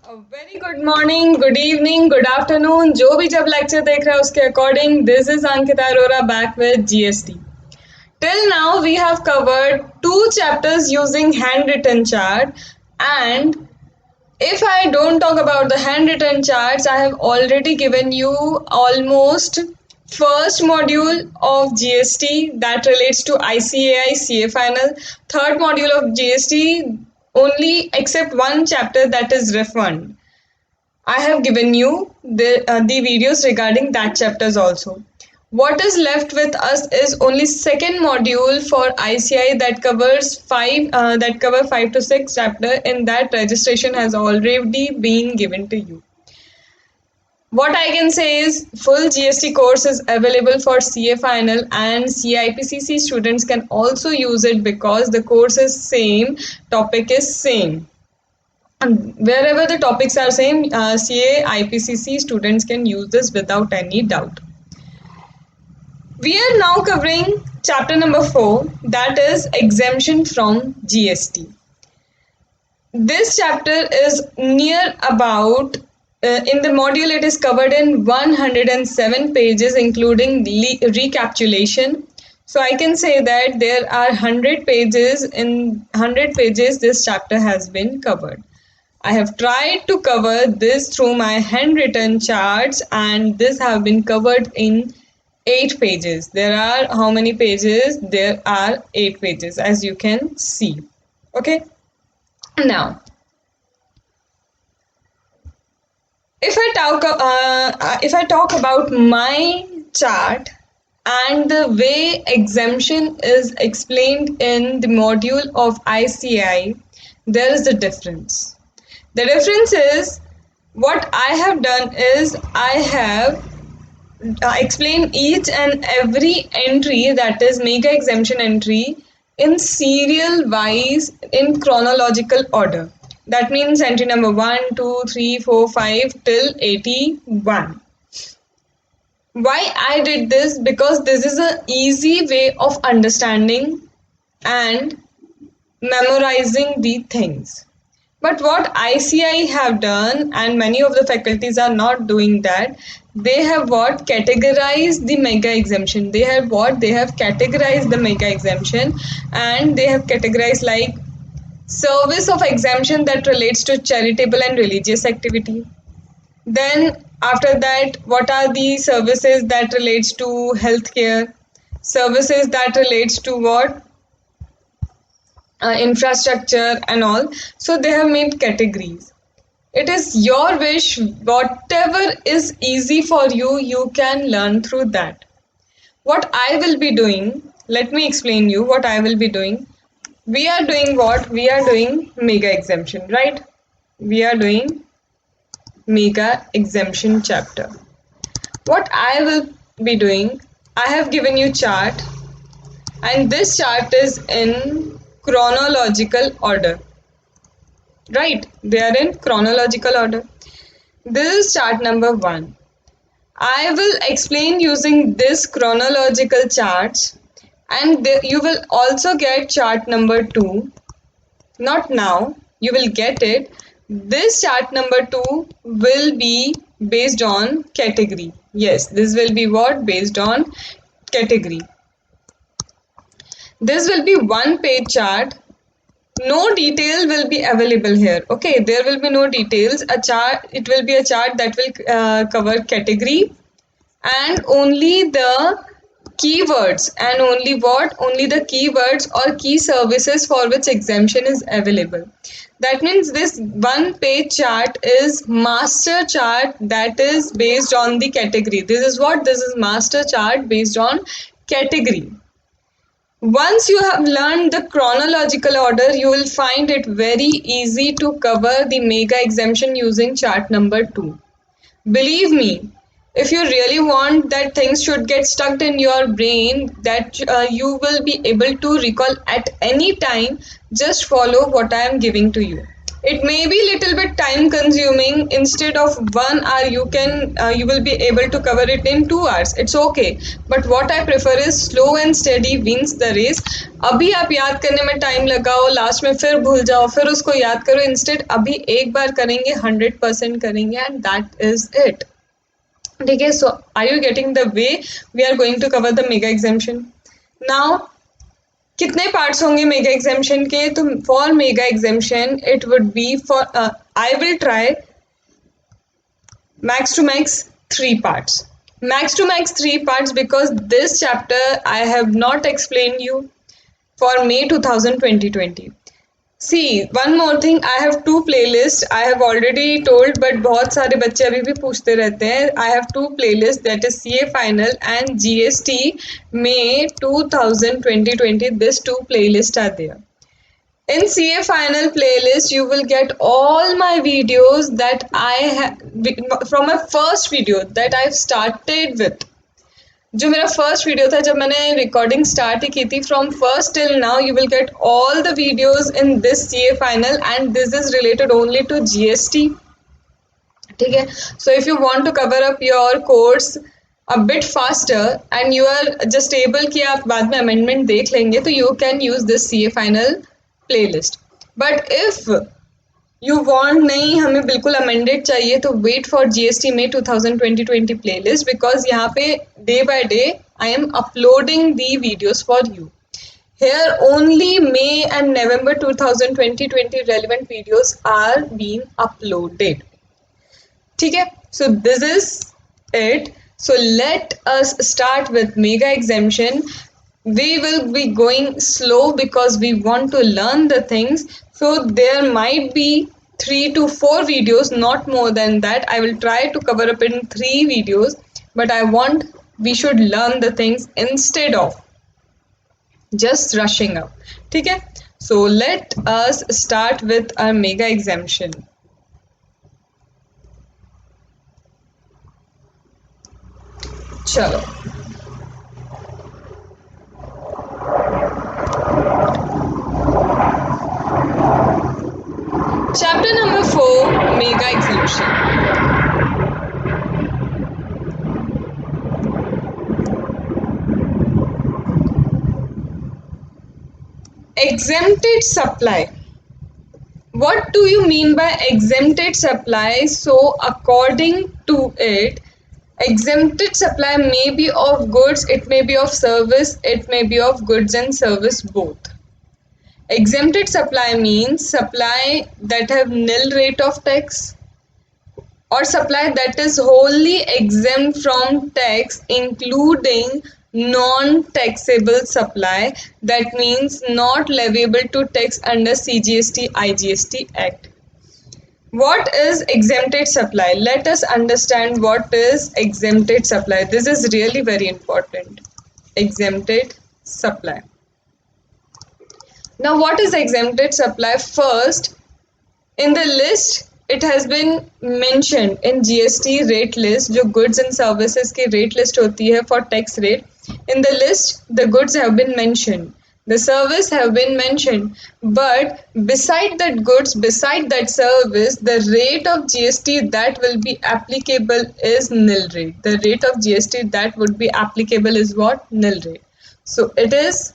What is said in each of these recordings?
Very good morning, good evening, good afternoon, जो भी जब लेक्चर देख रहा है उसके according. This is Ankita Arora back with GST. Till now we have covered two chapters using handwritten chart, and if I don't talk about the handwritten charts, I have already given you almost first module of GST that relates to ICAI CA final, third module of GST only except one chapter that is refund. I have given you the videos regarding that chapters also. What is left with us is only second module for ICI that covers five to six chapter. In that, registration has already been given to you. What I can say is full GST course is available for CA final, and CIPCC students can also use it because the course is same, topic is same. And wherever the topics are same, CA IPCC students can use this without any doubt. We are now covering chapter number 4, that is exemption from GST. This chapter is near about, in the module it is covered in 107 pages including recapitulation. So I can say that there are 100 pages. In 100 pages this chapter has been covered. I have tried to cover this through my handwritten charts, and this have been covered in 8 pages. There are how many pages? There are 8 pages, as you can see. Okay. Now, if I talk about my chart and the way exemption is explained in the module of ICI, there is a difference. The difference is, what I have done is I have explained each and every entry, that is mega exemption entry, in serial wise, in chronological order. That means entry number 1, 2, 3, 4, 5 till 81. Why I did this? Because this is an easy way of understanding and memorizing the things. But what ICI have done, and many of the faculties are not doing that, they have categorized the mega exemption. They have categorized the mega exemption, and they have categorized like service of exemption that relates to charitable and religious activity. Then after that, what are the services that relates to healthcare, services that relates to what? Infrastructure and all. So they have made categories. It is your wish, whatever is easy for you, you can learn through that. What I will be doing, let me explain you what I will be doing. We are doing what? We are doing mega exemption, right? We are doing mega exemption chapter. What I will be doing, I have given you chart, and this chart is in chronological order, right? They are in chronological order. This is chart number 1. I will explain using this chronological charts, and you will also get chart number 2. Not now, you will get it. This chart number 2 will be based on category. Yes, this will be what? Based on category. This will be one page chart. No detail will be available here. Okay, there will be no details. It will be a chart that will cover category and only the keywords, and only what? Only the keywords or key services for which exemption is available. That means this one page chart is master chart that is based on the category. This is what? This is master chart based on category. Once you have learned the chronological order, you will find it very easy to cover the mega exemption using chart number 2. Believe me, if you really want that things should get stuck in your brain, that you will be able to recall at any time, just follow what I am giving to you. It may be little bit time consuming. Instead of 1 hour, you will be able to cover it in 2 hours. It's okay. But what I prefer is slow and steady wins the race. अभी आप याद करने में time लगाओ, last में फिर भूल जाओ, फिर उसको याद करो. इंस्टेड अभी एक बार करेंगे, 100% करेंगे, एंड दैट इज इट. ठीक है. So are you getting the way we are going to cover the mega exemption. Now कितने पार्ट्स होंगे मेगा एग्जेम्पशन के? तो for mega exemption it would be for I will try max to max 3 parts. Max to max 3 parts because this chapter I have not explained you for May 2020. See, one more thing, I have 2 playlists. I have already told, but बहुत सारे बच्चे अभी भी पूछते रहते हैं. I have 2 playlists, that is CA Final and GST May 2020. These 2 playlists are there. In CA Final playlist, you will get all my videos that I have from my first video that I've started with. जो मेरा first video था, जब मैंने recording start ही की थी, from first till now you will get all the videos in this CA final and this is related only to GST. ठीक है. So if you want to cover up your course a bit faster and you are just able कि आप बाद में amendment देख लेंगे, तो you can use this CA final playlist. But if you want नहीं, हमें बिल्कुल अमेंडेड चाहिए, तो wait for GST May 2020 playlist because यहाँ पे day by day I am uploading the videos for you. Here only May and November 2020 relevant videos are being uploaded. ठीक है. So this is it. So let us start with mega exemption. We will be going slow because we want to learn the things. So there might be 3 to 4 videos, not more than that. I will try to cover up in 3 videos, but I want we should learn the things instead of just rushing up. ठीक है. So let us start with our mega exemption. चलो. Chapter number 4, Mega Exemption. Exempted supply. What do you mean by exempted supply? So according to it, exempted supply may be of goods, it may be of service, it may be of goods and service both. Exempted supply means supply that have nil rate of tax or supply that is wholly exempt from tax, including non-taxable supply, that means not leviable to tax under CGST IGST Act. What is exempted supply? Let us understand what is exempted supply. This is really very important. Exempted supply. Now what is exempted supply? First, in the list it has been mentioned in GST rate list, जो goods and services की rate list होती है for tax rate. In the list the goods have been mentioned, the service have been mentioned, but beside that goods, beside that service, the rate of GST that will be applicable is nil rate. The rate of GST that would be applicable is what? Nil rate. So it is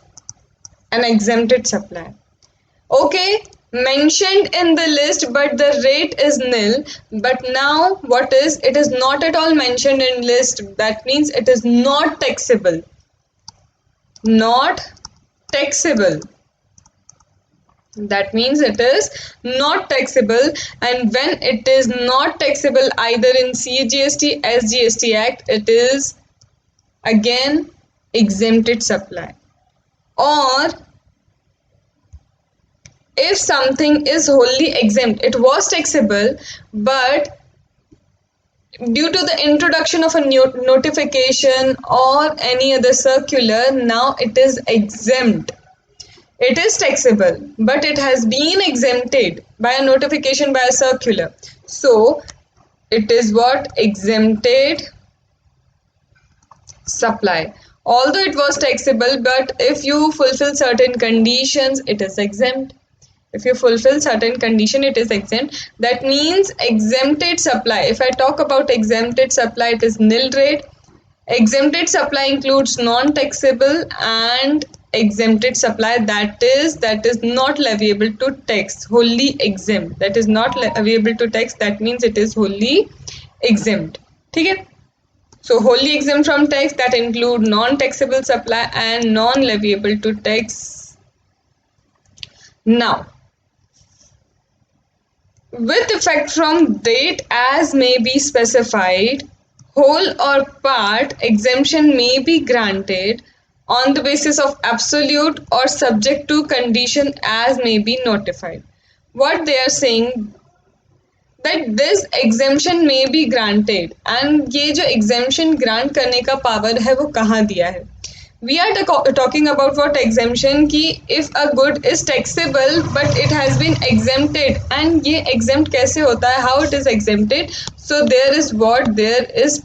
an exempted supply. Okay, mentioned in the list, but the rate is nil. But now what is? It is not at all mentioned in list. That means it is not taxable. Not taxable. That means it is not taxable, and when it is not taxable either in CGST, SGST Act, it is again exempted supply. Or if something is wholly exempt, it was taxable, but due to the introduction of a new notification or any other circular, now it is exempt. It is taxable, but it has been exempted by a notification, by a circular. So it is what? Exempted supply. Although it was taxable, but if you fulfill certain conditions, it is exempt. If you fulfill certain condition, it is exempt. That means exempted supply. If I talk about exempted supply, it is nil rate. Exempted supply includes non-taxable and exempted supply, that is not leviable to tax, wholly exempt. That is not leviable to tax, that means it is wholly exempt. ठीक है? So wholly exempt from tax, that include non-taxable supply and non-leviable to tax. Now, with effect from date as may be specified, whole or part exemption may be granted on the basis of absolute or subject to condition as may be notified. What they are saying, that this exemption may be granted, and ये जो exemption grant करने का power है वो कहाँ दिया है? We are talking about what exemption की if a good is taxable but it has been exempted, and ये exempt कैसे होता है, how it is exempted? So there is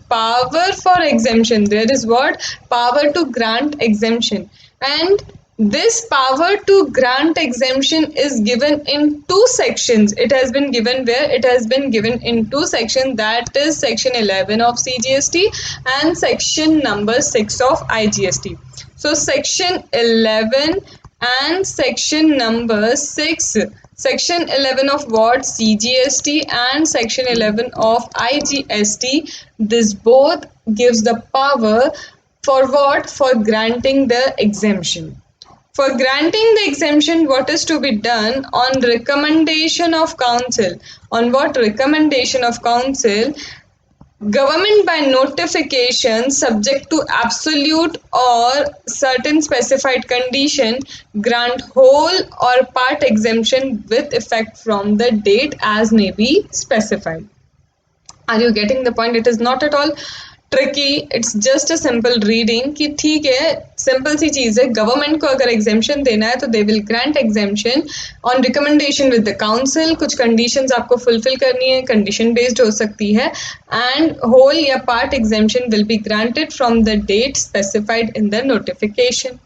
power for exemption, there is power to grant exemption, and this power to grant exemption is given in two sections. It has been given where? It has been given in two sections, that is section 11 of CGST and section number 6 of IGST. So section 11 and section number 6. Section 11 of what? CGST and section 11 of IGST. This both gives the power for what? For granting the exemption. For granting the exemption, what is to be done? On recommendation of council. On what recommendation of council? Government by notification subject to absolute or certain specified condition grant whole or part exemption with effect from the date as may be specified. Are you getting the point? It is not at all tricky, it's just a simple reading कि ठीक है, simple सी चीज़ है. Government को अगर exemption देना है तो they will grant exemption on recommendation with the council. कुछ conditions आपको fulfill करनी है, condition based हो सकती है, and whole या part exemption will be granted from the date specified in the notification.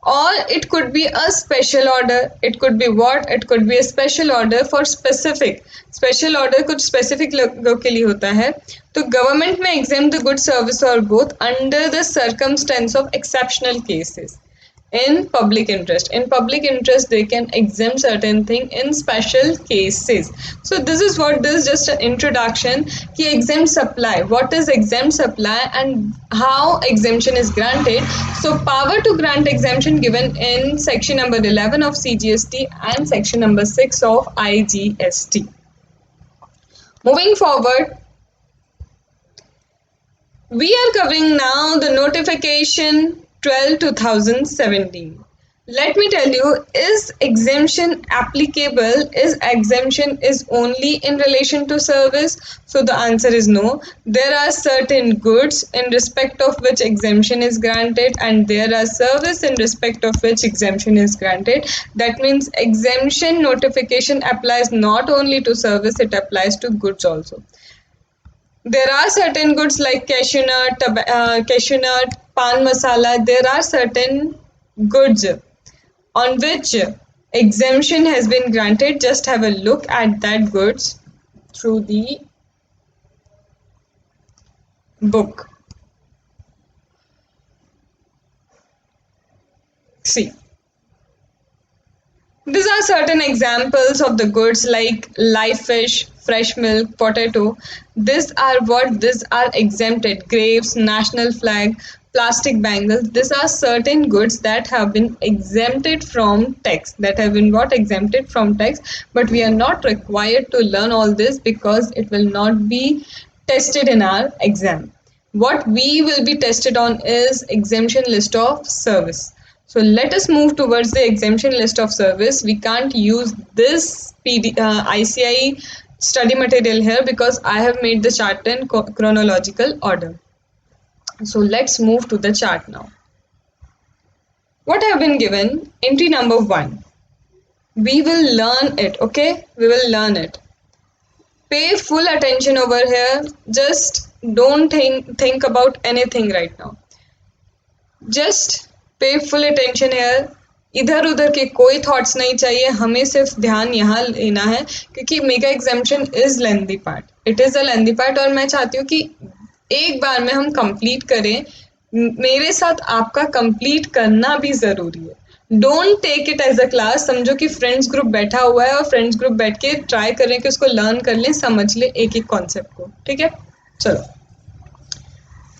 Or it could be a special order. It could be what? It could be a special order for specific. Special order कुछ specific लोगों के लिए होता है. तो government may exempt the good service or both under the circumstance of exceptional cases. In public interest. In public interest, they can exempt certain thing in special cases. So this is what, this is just an introduction कि exempt supply. What is exempt supply and how exemption is granted? So power to grant exemption given in section number 11 of CGST and section number 6 of IGST. Moving forward, we are covering now the notification 12/2017. Let me tell you, is exemption applicable? Is exemption is only in relation to service? So the answer is no. There are certain goods in respect of which exemption is granted, and there are service in respect of which exemption is granted. That means exemption notification applies not only to service, it applies to goods also. There are certain goods like cashew nut, pan masala. There are certain goods on which exemption has been granted. Just have a look at that goods through the book. See, these are certain examples of the goods like live fish, fresh milk, potato. These are exempted. Grapes, national flag, plastic bangles. These are certain goods that have been exempted from tax. Exempted from tax. But we are not required to learn all this because it will not be tested in our exam. What we will be tested on is exemption list of service. So let us move towards the exemption list of service. We can't use this ICI study material here because I have made the chart in chronological order. So let's move to the chart now. What have been given? Entry number 1. We will learn it, okay? We will learn it. Pay full attention over here. Just don't think about anything right now. Just pay full attention here. इधर उधर के कोई thoughts नहीं चाहिए, हमें सिर्फ ध्यान यहाँ लेना है, क्योंकि mega exemption is lengthy part, it is a lengthy part, और मैं चाहती हूँ कि एक बार में हम कंप्लीट करें। मेरे साथ आपका कंप्लीट करना भी जरूरी है। Don't take it as a class, समझो कि फ्रेंड्स ग्रुप बैठा हुआ है और फ्रेंड्स ग्रुप बैठ के ट्राई करें कि उसको लर्न कर लें, समझ लें एक एक कॉन्सेप्ट को, ठीक है। चलो,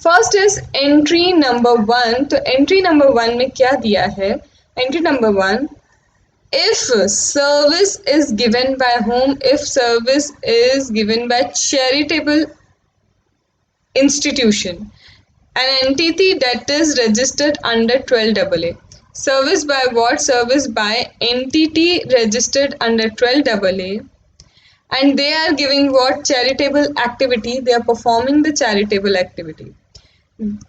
फर्स्ट इज एंट्री नंबर 1। तो एंट्री नंबर 1 में क्या दिया है? Entry number 1, if service is given by whom? If service is given by charitable institution, an entity that is registered under 12AA. Service by what? Service by entity registered under 12AA, and they are giving what? Charitable activity. They are performing the charitable activity.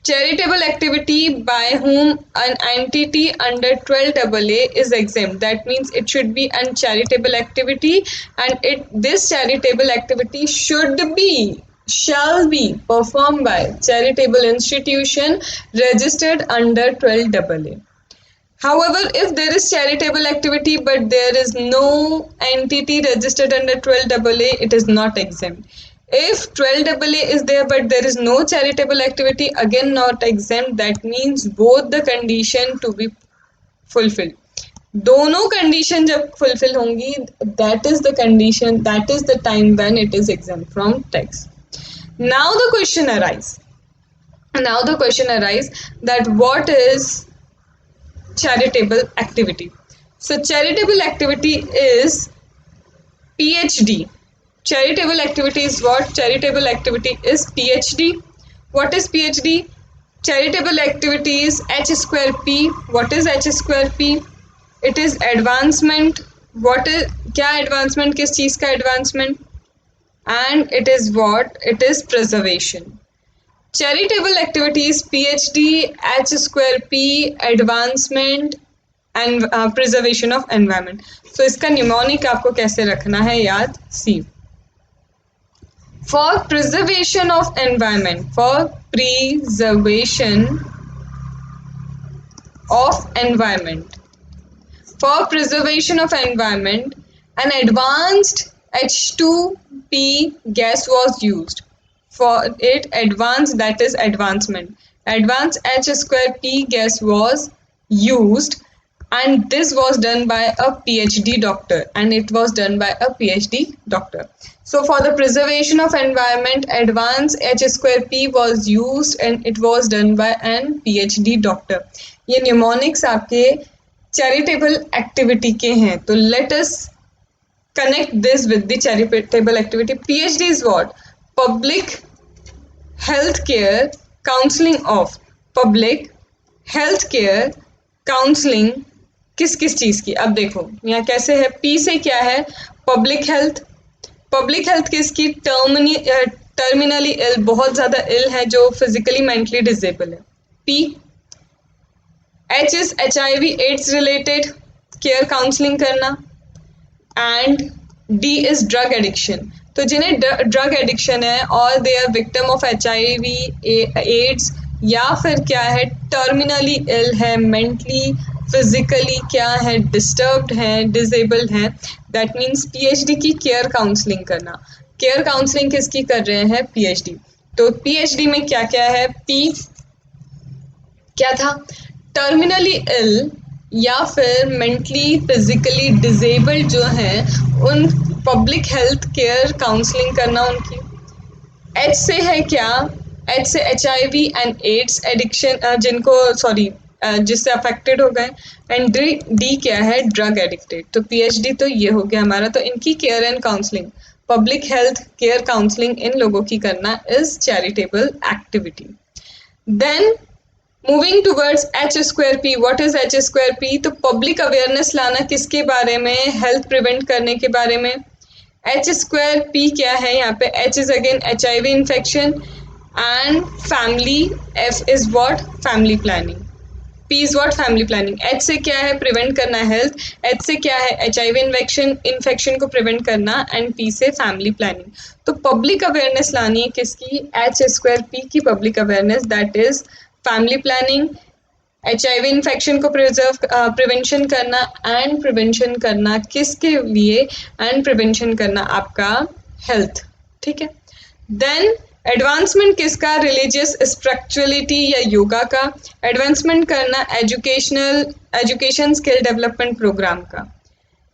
Charitable activity by whom? An entity under 12AA is exempt. That means it should be a charitable activity, and this charitable activity shall be performed by charitable institution registered under 12AA. However, if there is charitable activity but there is no entity registered under 12AA, it is not exempt. If 12AA is there but there is no charitable activity, again not exempt. That means both the condition to be fulfilled. दोनों condition जब fulfil होंगी, that is the condition, that is the time when it is exempt from tax. Now the question arises that what is charitable activity? So charitable activity is PhD. Charitable activity is what? Charitable activity is PhD. What is PhD? Charitable activity is H square P. What is H square P? It is advancement. What is क्या advancement? किस चीज का advancement? And it is what? It is preservation. Charitable activities PhD, H square P, advancement and preservation of environment. So इसका mnemonic आपको कैसे रखना है याद? See. For preservation of environment, an advanced H2P gas was used. For it, advanced, that is advancement. Advanced H square P gas was used, and this was done by a PhD doctor, So for the preservation of environment, advanced H square P was used and it was done by an PhD doctor. ये mnemonics आपके charitable activity के हैं, तो let us connect this with the charitable activity. PhD is what? Public health care counseling of. Public health care counseling किस किस चीज की? अब देखो यहाँ कैसे है, P से क्या है? पब्लिक हेल्थ किसकी? टर्मिनली इल, बहुत ज्यादा इल है, जो फिजिकली मेंटली डिसेबल है. P. H is HIV AIDS related care counselling करना, and D is drug addiction. तो जिन्हें ड्रग एडिक्शन है और they are victim of HIV AIDS, या फिर क्या है, टर्मिनली इल है, मेंटली फिजिकली क्या है, डिस्टर्ब्ड है, डिसेबल्ड है, दैट मीन्स PhD की केयर काउंसलिंग करना. केयर काउंसलिंग किसकी कर रहे हैं? PhD. तो PhD में क्या क्या है? P क्या था? टर्मिनली इल या फिर मेंटली फिजिकली डिसेबल्ड जो हैं, उन पब्लिक हेल्थ केयर काउंसलिंग करना उनकी. H से है क्या? H से HIV एंड एड्स एडिक्शन, जिससे अफेक्टेड हो गए. एंड D क्या है? Drug addicted. तो PhD तो ये हो गया हमारा. तो इनकी care and counselling, public health care counselling इन लोगों की करना is charitable activity. Then moving towards H square P. What is H square P? तो पब्लिक अवेयरनेस लाना किसके बारे में? हेल्थ प्रिवेंट करने के बारे में. H स्क्वायर P क्या है यहाँ पे? H is again HIV infection, and family. F is what? Family planning. P is what? Family planning. H से क्या है? प्रिवेंट करना हेल्थ. H से क्या है? HIV इन्फेक्शन को प्रिवेंट करना, एंड P से फैमिली प्लानिंग. तो पब्लिक अवेयरनेस लानी है किसकी? H स्क्वायर P की public awareness, that is family planning. HIV infection को प्रिवेंशन करना एंड प्रिवेंशन करना किसके लिए, एंड प्रिवेंशन करना आपका हेल्थ, ठीक है। देन एडवांसमेंट किसका, रिलीजियस स्पिरिचुअलिटी या योगा का। एडवांसमेंट करना एजुकेशन स्किल डेवलपमेंट प्रोग्राम का।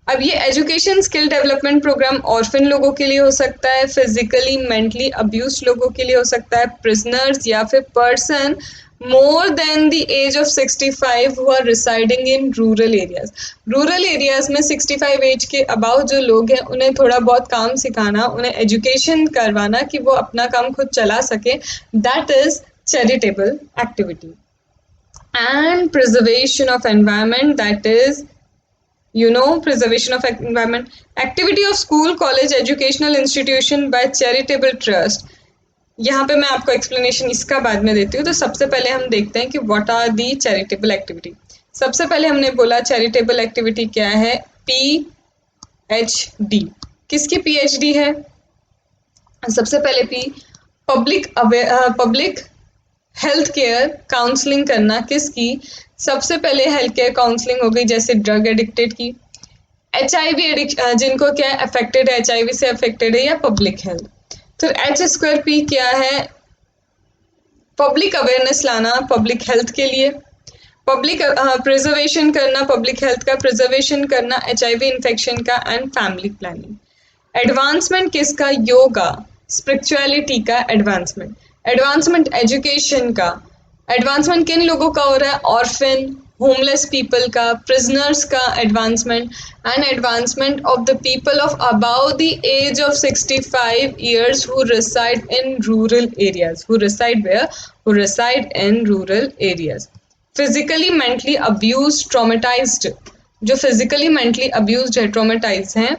अब ये education skill development programme orphan लोगों के लिए हो सकता है, फिजिकली मेंटली अब्यूज लोगों के लिए हो सकता है, प्रिजनर्स या फिर person more than the age of 65 who are residing in rural areas. Rural areas में 65 एज के अबाउ जो लोग हैं उन्हें थोड़ा बहुत काम सिखाना, उन्हें एजुकेशन करवाना कि वो अपना काम खुद चला सके, that is charitable activity. And preservation of environment, that is preservation of environment. Activity of school, college, educational institution by charitable trust. यहाँ पे मैं आपको एक्सप्लेनेशन इसका बाद में देती हूँ। तो सबसे पहले हम देखते हैं कि what are the charitable activity. सबसे पहले हमने बोला चैरिटेबल एक्टिविटी क्या है, PhD। किसकी PhD है? सबसे पहले पब्लिक हेल्थ केयर काउंसलिंग करना, किसकी? सबसे पहले हेल्थ केयर काउंसलिंग हो गई जैसे ड्रग एडिक्टेड की, HIV जिनको क्या अफेक्टेड है, HIV से अफेक्टेड है, या पब्लिक हेल्थ। फिर H2P क्या है? पब्लिक अवेयरनेस लाना पब्लिक हेल्थ के लिए, पब्लिक प्रिजर्वेशन करना, पब्लिक हेल्थ का प्रिजर्वेशन करना, HIV इन्फेक्शन का, एंड फैमिली प्लानिंग। एडवांसमेंट किसका? योगा स्पिरिचुअलिटी का एडवांसमेंट। एडवांसमेंट एजुकेशन का। एडवांसमेंट किन लोगों का हो रहा है? ऑर्फन, होमलेस पीपल का, प्रिजनर्स का advancement, and advancement of the people of about the age of 65 years who reside in rural areas. Who reside where? Who reside in rural areas. Physically, mentally abused, traumatized, जो physically mentally abused है, traumatize हैं,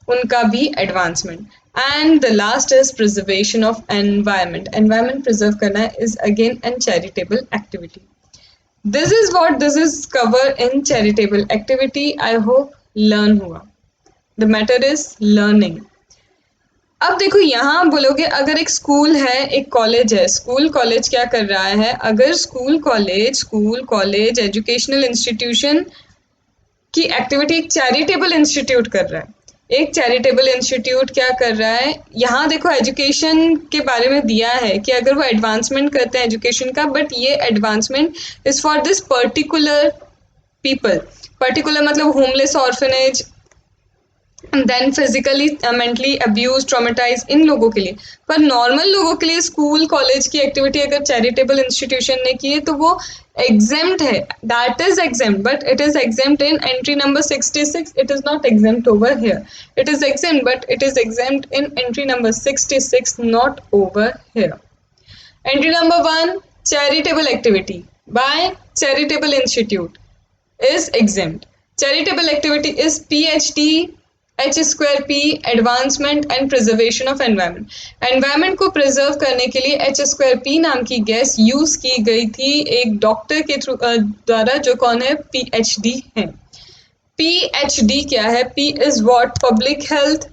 उनका भी advancement. And the last is preservation of environment. Environment preserve करना is again an charitable activity. This is cover in charitable activity. I hope learn हुआ। The matter is learning. अब देखो यहाँ बोलोगे अगर एक स्कूल है, एक कॉलेज है, स्कूल कॉलेज क्या कर रहा है? अगर स्कूल कॉलेज एजुकेशनल इंस्टीट्यूशन की एक्टिविटी एक चैरिटेबल इंस्टीट्यूट कर रहा है, एक चैरिटेबल इंस्टीट्यूट क्या कर रहा है? यहाँ देखो एजुकेशन के बारे में दिया है कि अगर वो एडवांसमेंट करते हैं एजुकेशन का, बट ये advancement is for this particular people. Particular मतलब homeless, orphanage, then physically mentally abuse, traumatize, इन लोगों के लिए। पर नॉर्मल लोगों के लिए स्कूल कॉलेज की एक्टिविटी अगर चैरिटेबल इंस्टीट्यूशन ने की है तो वो एग्जेम्प्ट है, that is exempt, but it is exempt in entry number 66। It is not exempt over here. It is exempt but it is exempt in entry number 66, not over here. Entry number 1, charitable activity by charitable institute is exempt. Charitable activity is PhD, H2P, advancement and preservation of environment. Environment को preserve करने के लिए H2P नाम की gas use की गई थी एक डॉक्टर के द्वारा, जो कौन है? PhD है। PhD क्या है? P is what? Public health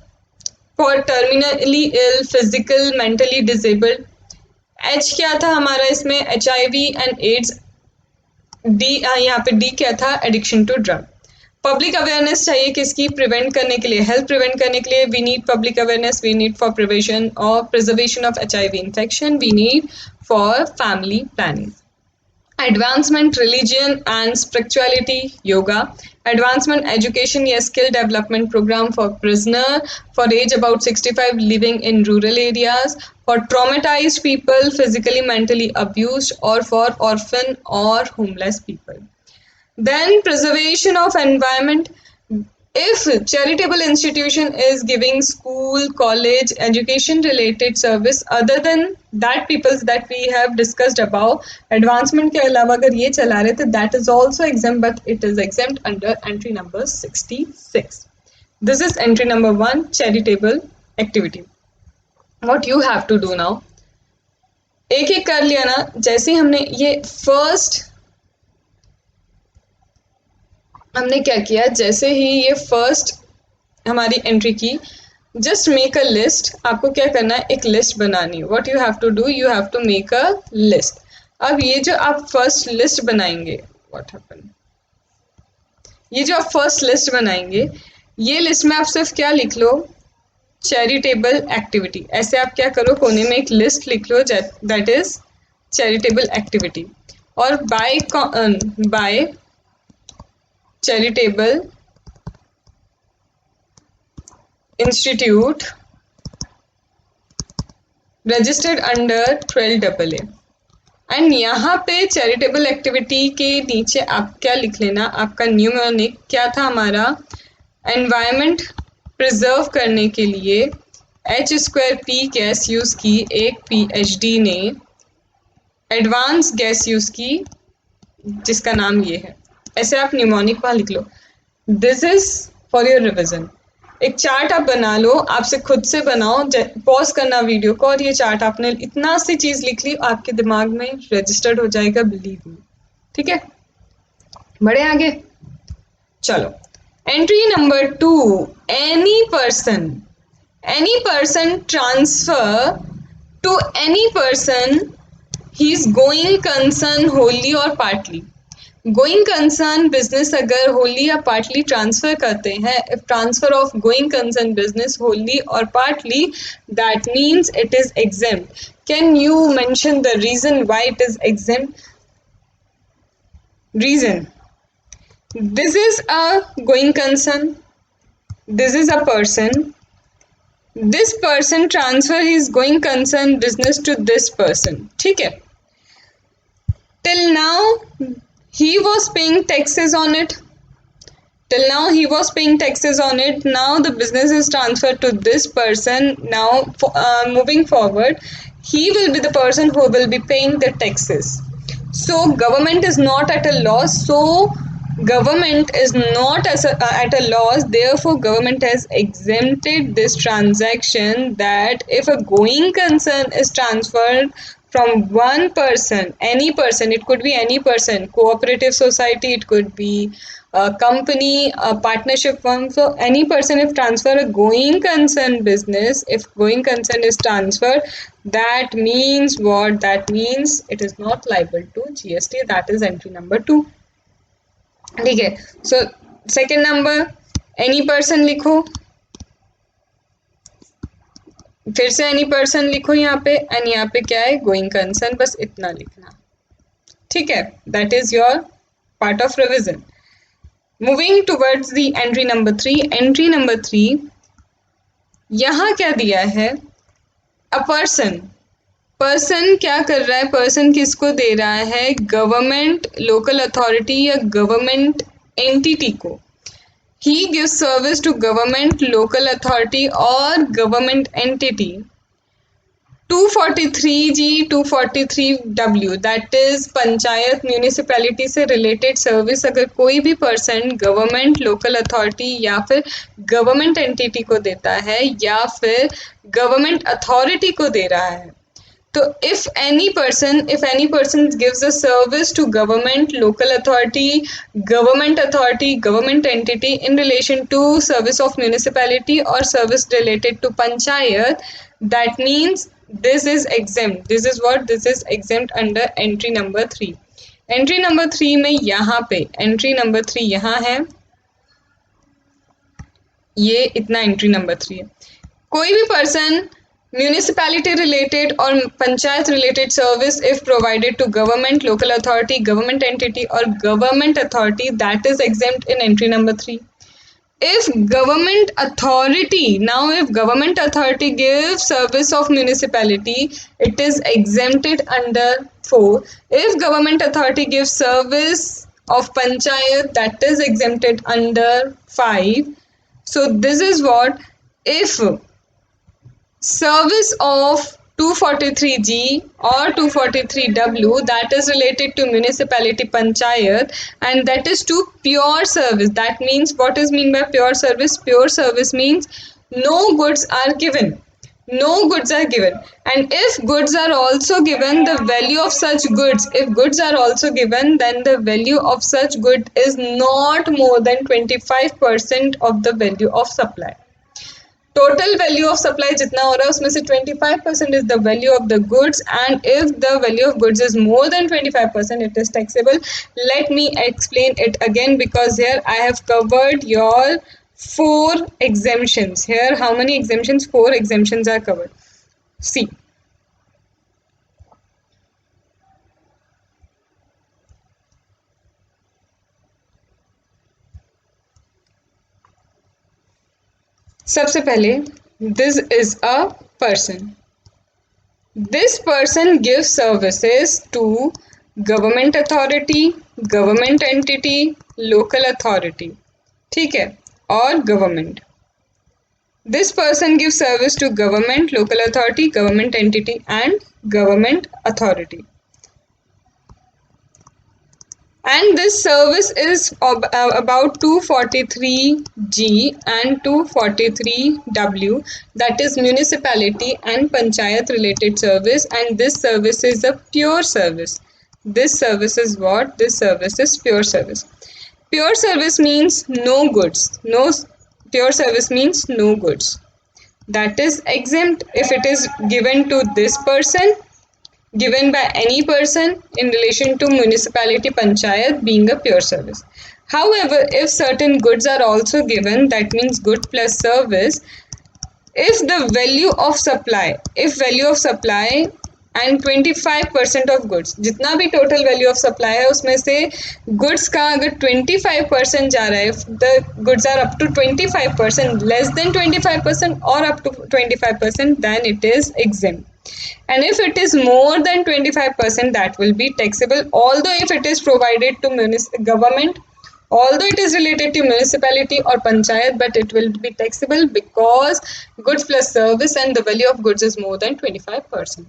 for terminally ill, physical, mentally disabled. H क्या था हमारा इसमें? HIV and AIDS। डी यहाँ पे डी क्या था? Addiction to drug. Public awareness चाहिए किसकी? प्रिवेंट करने के लिए, हेल्थ प्रिवेंट करने के लिए we need public awareness, we need for prevention और preservation of HIV infection, we need for family planning. Advancement religion and spirituality, yoga. Advancement education या skill development programme for prisoner for age about 65 living in rural areas, for traumatized people, physically, mentally abused, or for orphan or homeless people. Then preservation of environment. If charitable institution is giving school, college, education related service other than that peoples that we have discussed above, advancement के अलावा अगर ये चला रहे थे, that is also exempt, but it is exempt under entry number 66. This is entry number 1, charitable activity. What you have to do now, एक एक कर लिया ना। जैसे हमने ये फर्स्ट, हमने क्या किया, जैसे ही ये फर्स्ट हमारी एंट्री की, जस्ट मेक अ लिस्ट। आपको क्या करना है? एक लिस्ट बनानी है। What you have to do, you have to make a list. अब ये जो आप फर्स्ट लिस्ट बनाएंगे व्हाट हैपन, ये जो आप फर्स्ट लिस्ट बनाएंगे, ये लिस्ट में आप सिर्फ क्या लिख लो, चैरिटेबल एक्टिविटी। ऐसे आप क्या करो, कोने में एक लिस्ट लिख लो दैट इज चैरिटेबल एक्टिविटी, और by charitable institute registered under 12AA। And यहाँ पे चैरिटेबल एक्टिविटी के नीचे आप क्या लिख लेना, आपका न्यूमोनिक क्या था हमारा, एनवायरनमेंट प्रिजर्व करने के लिए H2P गैस यूज की, एक PhD ने एडवांस गैस यूज की जिसका नाम ये है। ऐसे आप न्यूमोनिक वहाँ लिख लो। This is for your revision. एक चार्ट आप बना लो, आपसे खुद से बनाओ, पॉज करना वीडियो को, और ये चार्ट आपने इतना सी चीज लिख ली, आपके दिमाग में रजिस्टर्ड हो जाएगा, बिलीव मी। ठीक है, बढ़े आगे, चलो। Entry number 2, any person transfer to any person he is going concern wholly और पार्टली। गोइंग कंसर्न बिजनेस अगर होली या पार्टली ट्रांसफर करते हैं, if transfer of going concern business wholly और partly, that means it is exempt. Can you mention the reason why it is exempt? Reason: this is a going concern, this is a person, this person transfer his going concern business to this person. ठीक है, till now he was paying taxes on it, now the business is transferred to this person. Now moving forward, he will be the person who will be paying the taxes. So government is not at a loss, therefore government has exempted this transaction, that if a going concern is transferred from one person, any person, it could be any person, cooperative society, it could be a company, a partnership firm, so any person if transfer a going concern business, if going concern is transferred, that means what? That means it is not liable to GST. That is entry number 2. ठीक है, so second number, any person लिखो, फिर से any person लिखो यहाँ पे, and यहाँ पे क्या है, गोइंग कंसर्न, बस इतना लिखना। ठीक है, that is your part of revision. Moving towards the entry number 3। Entry number 3, यहाँ क्या दिया है, अ पर्सन क्या कर रहा है, पर्सन किसको दे रहा है, गवर्नमेंट, लोकल अथॉरिटी या गवर्नमेंट एंटिटी को। He gives service to government, local authority or government entity. 243G, 243W, that is panchayat, municipality से रिलेटेड सर्विस अगर कोई भी पर्सन गवर्नमेंट, लोकल अथॉरिटी या फिर गवर्नमेंट एंटिटी को देता है या फिर गवर्नमेंट अथॉरिटी को दे रहा है, तो if any person gives a service to government, local authority, government entity in relation to service of municipality or service related to panchayat, that means this is exempt. This is what? This is exempt under entry number 3. Entry number 3 में यहाँ पे entry number 3 यहाँ है, ये इतना entry number 3 है। कोई भी person municipality related or panchayat related service if provided to government, local authority, government entity or government authority, that is exempt in entry number 3. If government authority gives service of municipality, it is exempted under 4. If government authority gives service of panchayat, that is exempted under 5. So this is what, if service of 243G or 243W, that is related to municipality panchayat, and that is to pure service. That means, what is mean by pure service? Pure service means no goods are given. And if goods are also given, the value of such goods, if goods are also given, then the value of such good is not more than 25% of the value of supply. Total value of supply जितना हो रहा है उसमें से 25% is the value of the goods and if the value of goods is more than 25% it is taxable. Let me explain it again because here I have covered your 4 exemptions. Here how many exemptions? 4 exemptions are covered. See, सबसे पहले this is a person. This person gives services to government authority, government entity, local authority, ठीक है, और government. This person gives service to government, local authority, government entity and government authority. And this service is about 243G and 243W, that is municipality and panchayat related service, and this service is a pure service. This service is what? This service is pure service. Pure service means no goods. Pure service means no goods. That is exempt if it is given to this person, given by any person in relation to municipality, panchayat, being a pure service. However, if certain goods are also given, that means good plus service, if the value of supply and 25% of goods, जितना भी total value of supply है उसमें से goods का अगर 25% जा रहा है, if the goods are up to 25%, less than 25% or up to 25%, then it is exempt. And if it is more than 25%, that will be taxable, although if it is provided to government, although it is related to municipality or panchayat, but it will be taxable because goods plus service and the value of goods is more than 25%.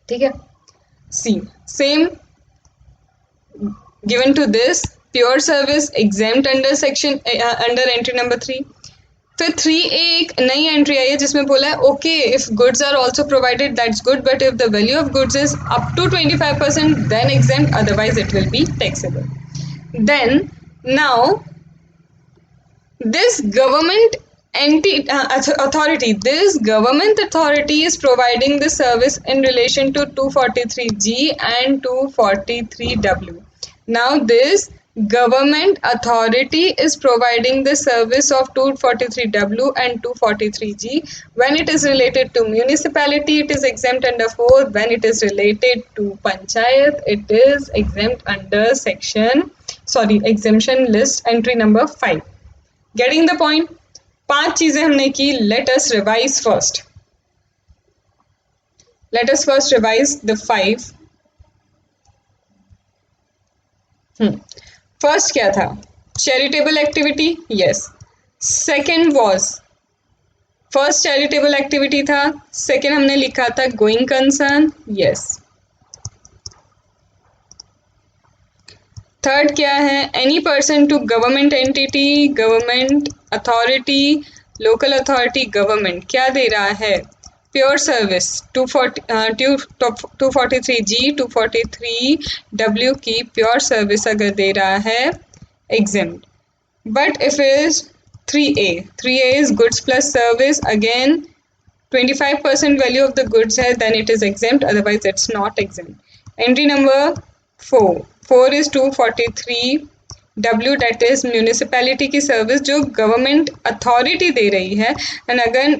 ठीक है. See, same given to this pure service exempt under section under entry number 3. फिर 3A एक नई entry आई है जिसमें बोला है okay if goods are also provided that's good but if the value of goods is up to 25% then exempt, otherwise it will be taxable. Then now this government authority is providing the service in relation to 243G and 243W. Now this government authority is providing the service of 243W and 243G. When it is related to municipality, it is exempt under 4. When it is related to panchayat, it is exempt under exemption list entry number 5. Getting the point? 5 चीजें हमने की. Let us revise first. Let us first revise the 5. First क्या था? Charitable activity. Yes. Second was first charitable activity था. Second हमने लिखा था going concern. Yes. Third क्या है? Any person to government entity, government authority, local authority, government क्या दे रहा है? प्योर सर्विस 243G 243W की प्योर सर्विस अगर दे रहा है exempt. But if is 3A is goods plus service, again 25% value of the goods है, then it is exempt, otherwise it's not exempt. Entry number 4 is 243W, that is municipality की service जो government authority दे रही है, and again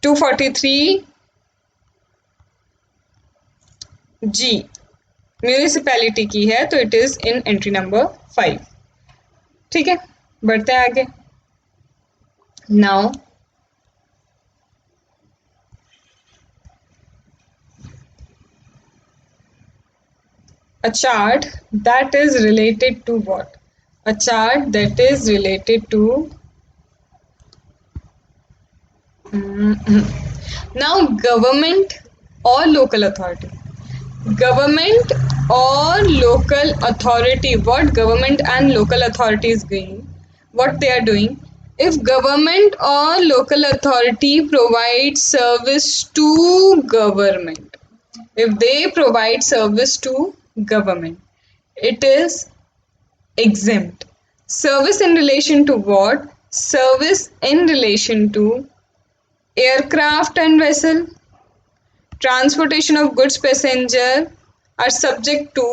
243G municipality की है, तो it is in entry number 5. ठीक है, बढ़ते हैं आगे. Now a chart that is related to what? A chart that is related to now government or local authority. Government or local authority, what government and local authority is doing, what they are doing. If government or local authority provides service to government, if they provide service to government, it is exempt. Service in relation to what? service in relation to aircraft and vessel, transportation of goods passenger are subject to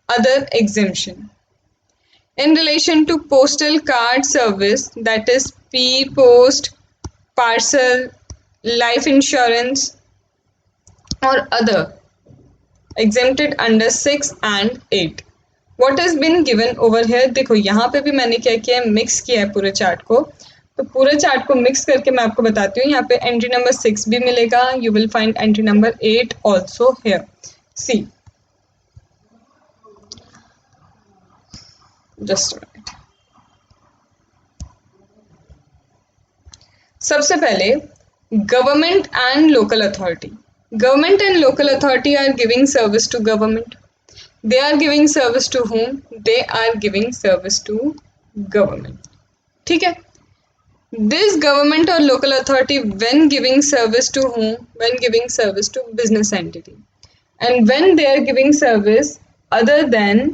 other exemption. In relation to postal card service, that is P-Post, parcel, life insurance or other, exempted under 6 and 8. What has been given over here? देखो यहाँ पे भी मैंने क्या किया है, mix किया है पूरे चार्ट को. तो पूरे चार्ट को मिक्स करके मैं आपको बताती हूँ. यहाँ पे एंट्री नंबर 6 भी मिलेगा. You will find entry number 8 also here. See just सबसे पहले government and local authority. Government and local authority are giving service to government. They are giving service to whom? They are giving service to government. ठीक है. This government or local authority when giving service to whom? When giving service to business entity. And when they are giving service other than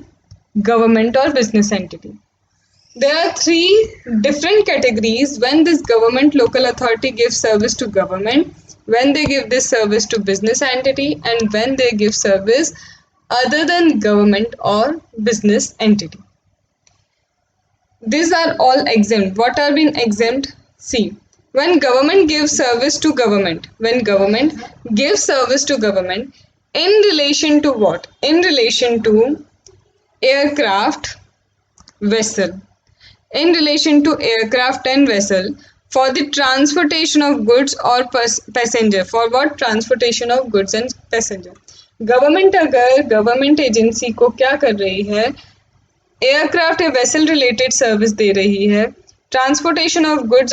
government or business entity. There are three different categories when this government local authority gives service to government, when they give this service to business entity, and when they give service other than government or business entity. These are all exempt. What are being exempt? See, when government gives service to government, when government gives service to government in relation to what? In relation to aircraft, vessel. In relation to aircraft and vessel for the transportation of goods or passenger. For what? Transportation of goods and passenger. Government अगर government agency को क्या कर रही है, aircraft या vessel related service दे रही है, transportation of goods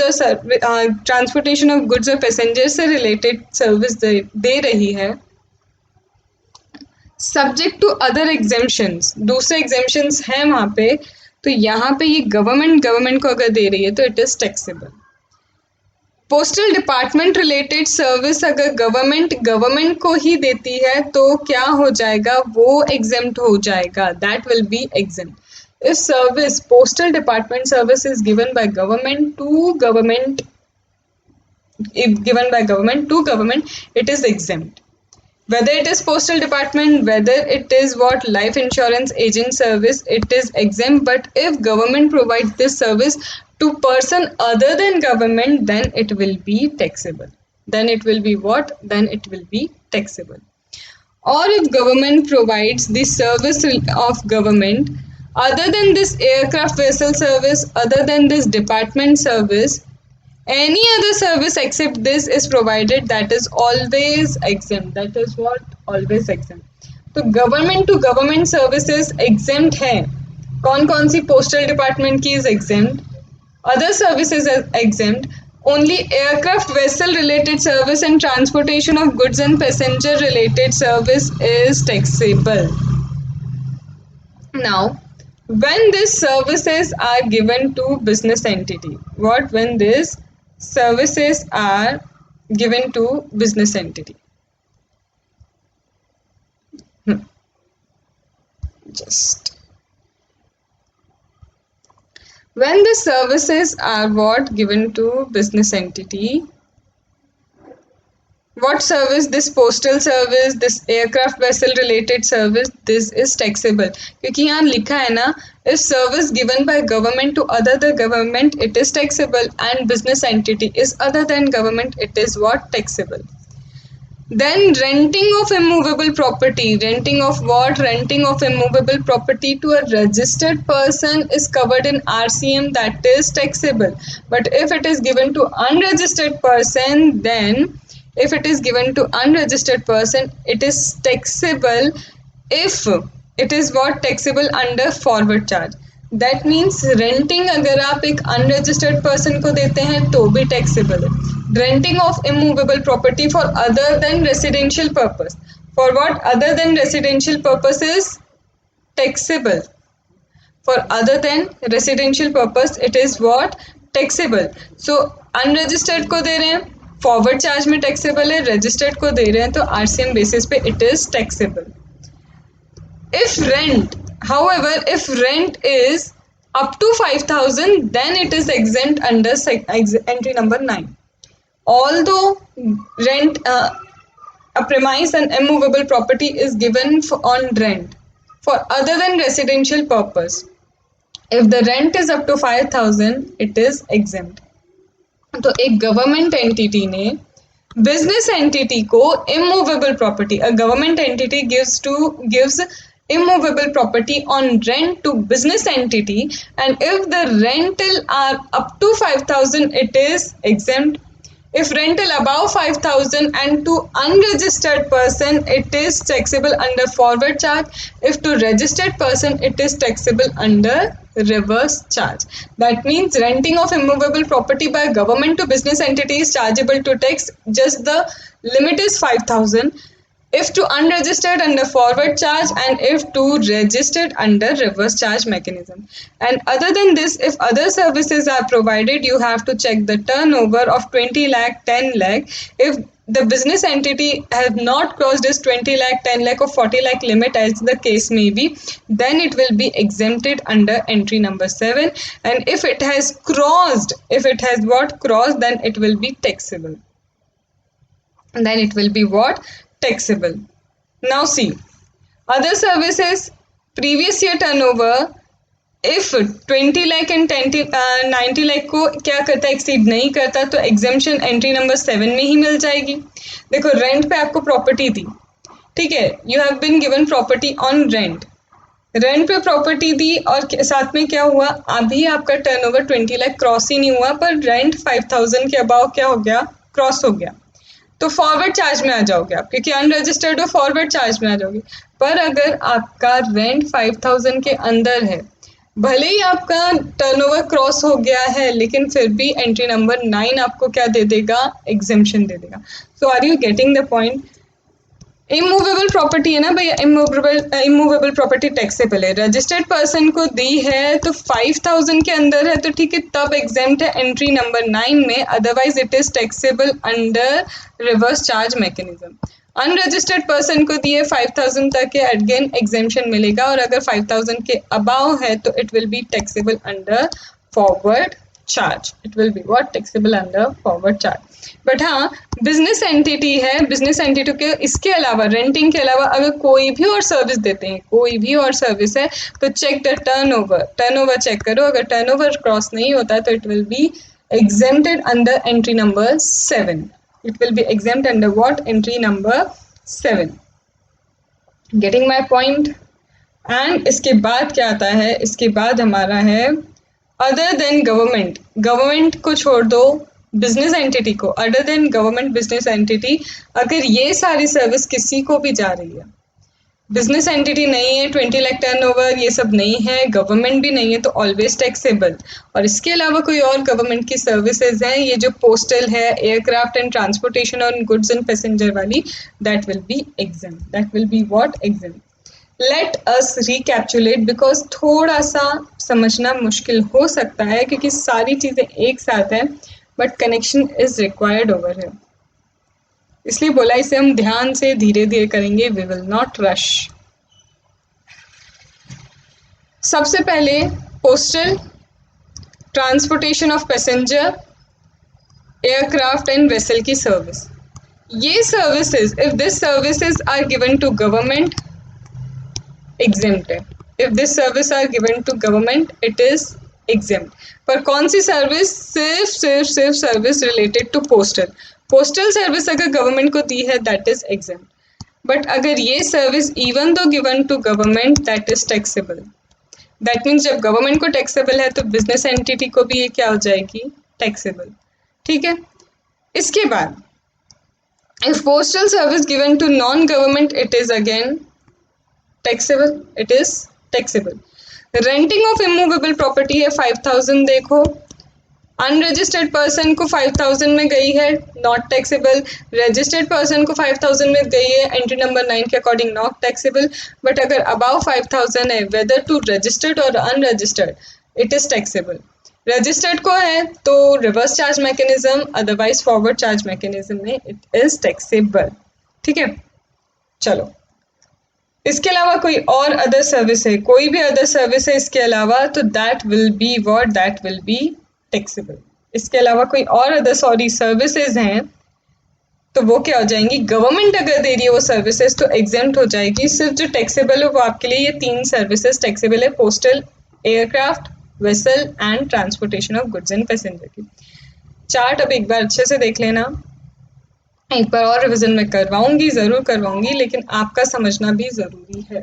और पैसेंजर से रिलेटेड सर्विस दे रही है, सब्जेक्ट टू अदर एग्जेम्पशंस, दूसरे एग्जेम्पशंस हैं वहाँ पे, तो यहाँ पे ये गवर्नमेंट को अगर दे रही है तो it is taxable. Postal department related service अगर गवर्नमेंट को ही देती है तो क्या हो जाएगा, वो एग्जेम्प्ट हो जाएगा, that will be exempt. If service postal department service is given by government to government, it is exempt. Whether it is postal department, whether it is what life insurance agent service, it is exempt. But if government provides this service to person other than government, then it will be taxable. Then it will be what? Then it will be taxable. Or if government provides the service of government other than this aircraft vessel service, other than this department service, any other service except this is provided, that is always exempt. That is what? Always exempt. तो government to government services exempt है. कौन कौन सी? Postal department की is exempt, other services exempt, only aircraft vessel related service and transportation of goods and passenger related service is taxable. Now when these services are given to business entity, what? When these services are given to business entity, just when the services are what? Given to business entity, what service? This postal service, this aircraft vessel related service, this is taxable. क्योंकि यहाँ लिखा है ना, if service given by government to other than government, it is taxable, and business entity is other than government, it is what? Taxable. Then renting of immovable property. Renting of what? Renting of immovable property to a registered person is covered in RCM, that is taxable. But if it is given to unregistered person, then if it is given to unregistered person, it is taxable if it is what? Taxable under forward charge. That means renting अगर आप एक unregistered person को देते हैं तो भी taxable है. Renting of immovable property for other than residential purpose. For what? Other than residential purpose is taxable. For other than residential purpose, it is what? Taxable. So unregistered को दे रहे हैं, forward charge में taxable है, registered को दे रहे हैं तो RCM basis पे it is taxable. If rent, however, if rent is up to 5,000, then it is exempt under entry number 9. Although rent, a premise and immovable property is given on rent for other than residential purpose, if the rent is up to 5,000, it is exempt. तो एक government entity ने business entity को immovable property, a government entity gives immovable property on rent to business entity, and if the rental are up to 5,000, it is exempt. If rental above 5,000 and to unregistered person, it is taxable under forward charge. If to registered person, it is taxable under reverse charge. That means renting of immovable property by government to business entity is chargeable to tax. Just the limit is 5,000. If to unregistered, under forward charge, and if to registered, under reverse charge mechanism. And other than this, if other services are provided, you have to check the turnover of 20 lakh, 10 lakh. If the business entity has not crossed this 20 lakh, 10 lakh or 40 lakh limit, as the case may be, then it will be exempted under entry number 7. And if it has crossed, then it will be taxable. And then it will be what? Taxable. Now see, other services, previous year turnover, if 20 lakh and 90 lakh को क्या करता है, exceed नहीं करता, तो exemption entry number 7 में ही मिल जाएगी. देखो, रेंट पे आपको प्रॉपर्टी दी, ठीक है, you have been given property on rent, rent पे प्रॉपर्टी दी, और साथ में क्या हुआ, अभी आपका टर्नओवर 20 लाख क्रॉस ही नहीं हुआ, पर रेंट 5,000 के अबाव क्या हो गया, क्रॉस हो गया, तो फॉरवर्ड चार्ज में आ जाओगे आप, क्योंकि अनरजिस्टर्ड हो, फॉरवर्ड चार्ज में आ जाओगे. पर अगर आपका रेंट 5,000 के अंदर है, भले ही आपका टर्नओवर क्रॉस हो गया है, लेकिन फिर भी एंट्री नंबर 9 आपको क्या दे देगा, एग्जेम्पशन दे देगा. So are you getting the point? Immovable property है ना भैया, इमूवेबल प्रॉपर्टी टैक्सेबल है. रजिस्टर्ड पर्सन को दी है तो 5,000 के अंदर है तो ठीक है, तब एग्जेम्प्ट है एंट्री नंबर 9 में, otherwise it is taxable under reverse charge mechanism. Unregistered person को दिए 5,000 तक के, अगेन एग्जेम्पशन मिलेगा, और अगर 5,000 के अबाव है तो it will be taxable under forward charge. It will be what, taxable under forward charge. But हाँ, बिजनेस एंटिटी है, बिजनेस एंटिटी के इसके अलावा, रेंटिंग के अलावा अगर कोई भी और सर्विस देते हैं, कोई भी और सर्विस है, तो चेक द टर्नओवर चेक करो. अगर टर्नओवर क्रॉस नहीं होता तो it will be exempted under entry number 7. It will be exempt under what, entry number 7. Getting my point? And इसके बाद क्या आता है, इसके बाद हमारा है अदर देन गवर्नमेंट. गवर्नमेंट को छोड़ दो, बिजनेस एंटिटी को, other than government business entity, अगर ये सारी सर्विस किसी को भी जा रही है, बिजनेस एंटिटी नहीं है, 20 लाख टर्नओवर, ये सब नहीं है, गवर्नमेंट भी नहीं है, तो ऑलवेज टैक्सेबल. और इसके अलावा कोई और गवर्नमेंट की सर्विसेज हैं, ये जो पोस्टल है, एयरक्राफ्ट एंड ट्रांसपोर्टेशन और गुड्स एंड पैसेंजर वाली, that will be exempt. That will be what, exempt. Let us recapitulate, because थोड़ा सा समझना मुश्किल हो सकता है क्योंकि सारी चीज़ें एक साथ हैं, but connection is required over है, इसलिए बोला इसे हम ध्यान से धीरे धीरे करेंगे. We will not rush. सबसे पहले postal, transportation of passenger, aircraft and vessel की सर्विस. ये services, if this services are given to government, exempted. If this service are given to government, it is exempt. पर कौन सी service, सिर्फ service related to postal service अगर government को दी है, दैट इज exempt. बट अगर ये service even though given to government, that is taxable. That means जब गवर्नमेंट को टैक्सेबल है तो बिजनेस एंटिटी को भी ये क्या हो जाएगी, टैक्सेबल. ठीक है. इसके बाद if postal service given to non government, it is again taxable. It is taxable. Renting of immovable property है 5,000, देखो अनरजिस्टर्ड पर्सन को 5,000 में गई है, नॉट टैक्सेबल. रजिस्टर्ड पर्सन को 5,000 में गई है, एंट्री नंबर 9 के अकॉर्डिंग नॉट टैक्सेबल. बट अगर अबाव 5,000 है, वेदर टू रजिस्टर्ड और unregistered, it is taxable. Registered को है तो reverse charge mechanism, otherwise forward charge mechanism में इट इज टैक्सेबल. ठीक है, चलो इसके अलावा कोई और अदर सर्विस है, कोई भी अदर सर्विस है इसके अलावा, तो that will be what, that will be taxable. इसके अलावा कोई और अदर सॉरी सर्विसेज हैं तो वो क्या हो जाएंगी, गवर्नमेंट अगर दे रही है वो सर्विसेज तो एग्जेम्प्ट हो जाएगी। सिर्फ जो टैक्सेबल है वो आपके लिए ये 3 सर्विसेज टैक्सेबल है, postal, aircraft, vessel and transportation of goods and passenger की। चार्ट अब एक बार अच्छे से देख लेना, एक बार और रिवीजन में करवाऊंगी, जरूर करवाऊंगी, लेकिन आपका समझना भी जरूरी है।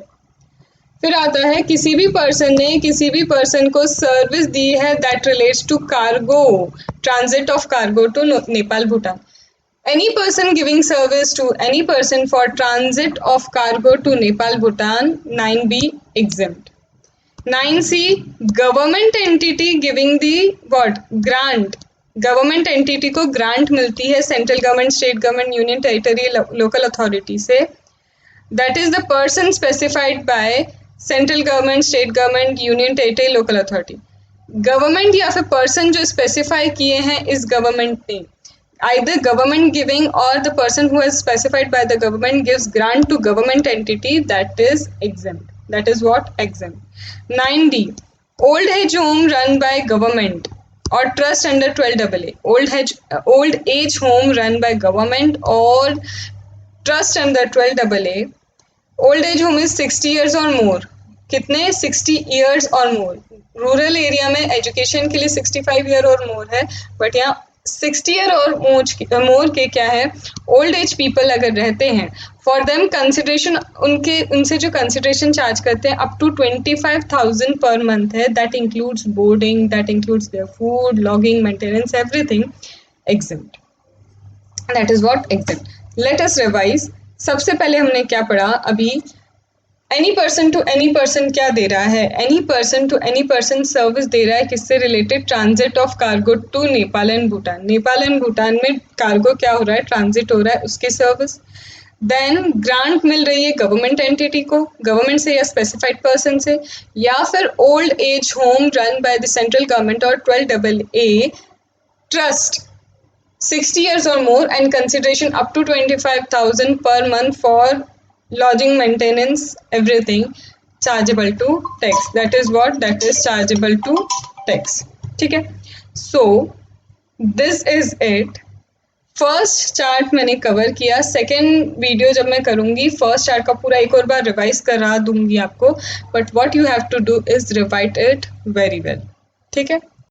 फिर आता है किसी भी पर्सन ने किसी भी पर्सन को सर्विस दी है that relates to cargo, transit of cargo to Nepal Bhutan. Any person giving service to any person for transit of cargo to Nepal, Bhutan, 9B exempt. 9C government entity giving the what grant, government entity को grant मिलती है central government, state government, union territory, local authority से, that is the person specified by central government, state government, union territory, local authority. Government या फिर person जो specify किए हैं इस गवर्नमेंट ने, either government giving or the person who is specified by the government gives grant to government entity, that is exempt. That is what? Exempt. 9D old age home run by government or trust under 12AA. Old age home run by government or trust under 12AA. Old age home is 60 years or more. कितने? 60 years or more. Rural area में education के लिए 65 year और मोर है, but यहाँ 60 year और मोर के क्या है, ओल्ड एज पीपल अगर रहते हैं, फॉर देम कंसिडरेशन, उनसे जो कंसिडरेशन चार्ज करते हैं अप टू 25,000 पर मंथ है, that includes boarding, that includes their food, lodging, maintenance, everything exempt. That is what exempt. Let us revise. सबसे पहले हमने क्या पढ़ा अभी, any person to any person क्या दे रहा है, any person to any person service दे रहा है, किससे related, transit of cargo to Nepal and Bhutan. Nepal and Bhutan में कार्गो क्या हो रहा है, ट्रांजिट हो रहा है, उसकी सर्विस। देन ग्रांट मिल रही है गवर्नमेंट एंटिटी को, गवर्नमेंट से या स्पेसिफाइड पर्सन से, या फिर old age home run by the central government और 12AA trust 60 years or more and consideration up to 25,000 per month for lodging, maintenance, everything chargeable to tax. That is what? That is chargeable to tax. ठीक है, so this is it. First chart मैंने cover किया, second video जब मैं करूंगी first chart का पूरा एक और बार रिवाइज करा दूंगी आपको, but what you have to do is rewrite it very well. ठीक है।